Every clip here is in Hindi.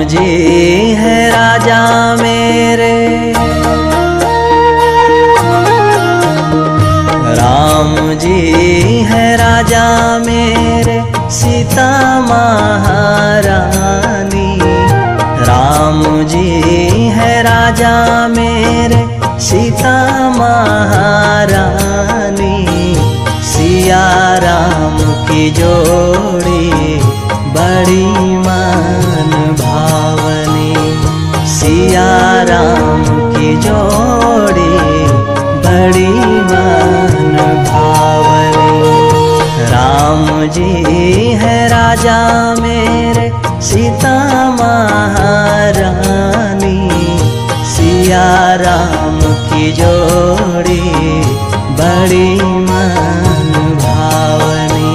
जी है राजा मेरे, राम जी है राजा मेरे, सीता महारानी। राम जी है राजा मेरे, सीता महारानी। सिया राम की जोड़ी बड़ी मान भावनी, सिया राम की जोड़ी बड़ी मान भावनी। राम जी है राजा मेरे, सीता महारानी। सिया राम की जोड़ी बड़ी मान भावनी।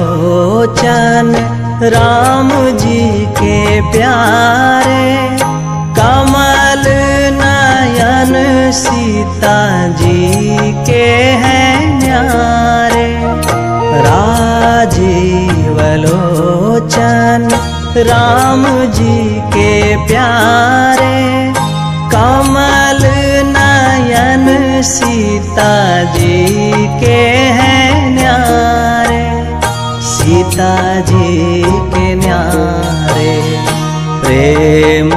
राजीवलोचन राम जी के प्यारे, कमल नयन सीता जी के हैं न्यारे। राजीवलोचन राम जी के प्यारे, कमल नयन सीता जी के हैं न्यारे। सीता जी के न्यारे प्रेम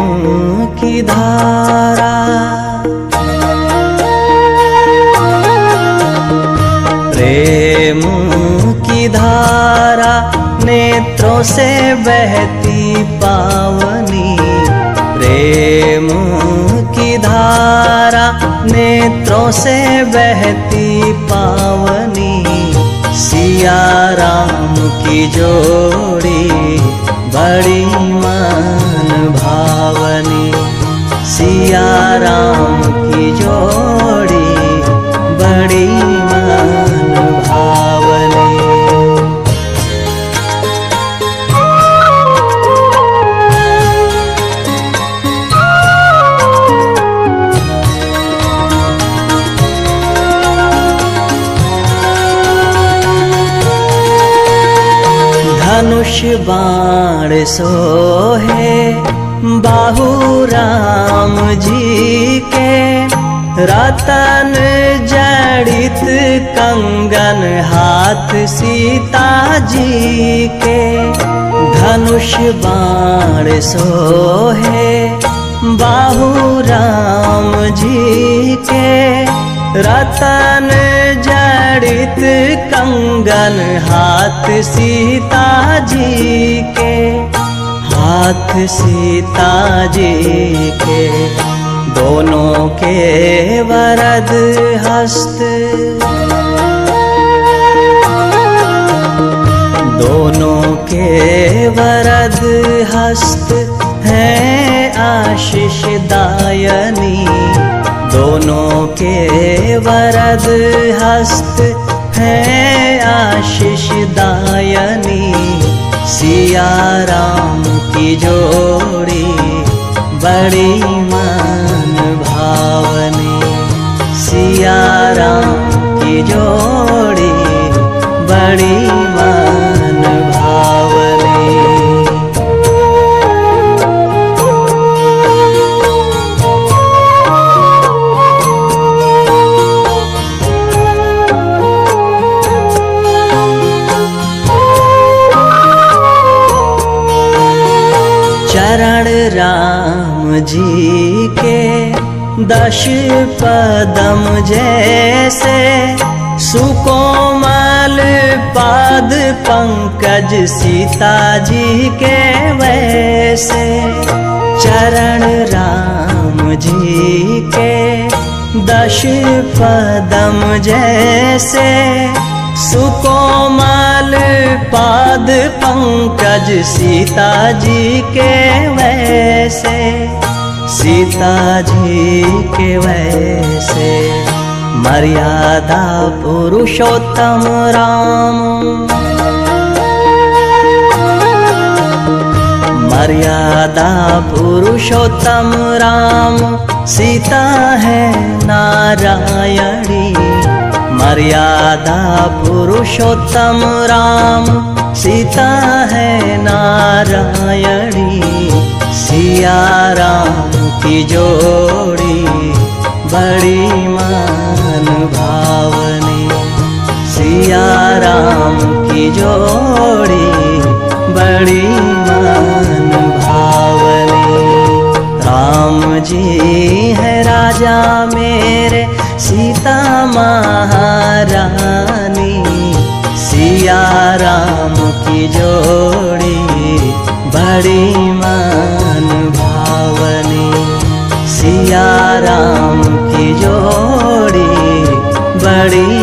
की धारा, प्रेम की धारा नेत्रों से बहती पावनी। प्रेम की धारा नेत्रों से बहती पावनी। सिया राम की जोड़ी बड़ी मान भावनी, सिया राम की जोड़ी बड़ी मान भावनी। धनुष बाण सोहे बाहु राम जी के, रतन जड़ित कंगन हाथ सीता जी के। धनुष बाण सोहे बाहु राम जी के, रतन जड़ित कंगन हाथ सीता जी के। हाथ सीता जी के दोनों के वरद हस्त, दोनों के वरद हस्त हैं आशीष दायनी। दोनों के वरद हस्त हैं आशीष दायनी। सिया राम की जोड़ी बड़ी मान भावनी, सिया राम की जोड़ी बड़ी मान भावनी। चरण राम जी के दश पदम जैसे, सुकोमल पाद पंकज सीता जी के वैसे। चरण राम जी के दश पदम जैसे, सुकोमल पाद पंकज सीता जी के वैसे। सीता जी के वैसे मर्यादा पुरुषोत्तम राम, मर्यादा पुरुषोत्तम राम, सीता है नारायणी। मर्यादा पुरुषोत्तम राम, सीता है नारायणी। सिया राम की जोड़ी बड़ी मान भावनी। सिया राम की जोड़ी बड़ी मान भावनी। राम जी है राजा मेरे, सीता महारानी। सिया राम की जोड़ी बड़ी मान भावनी। सिया राम की जोड़ी बड़ी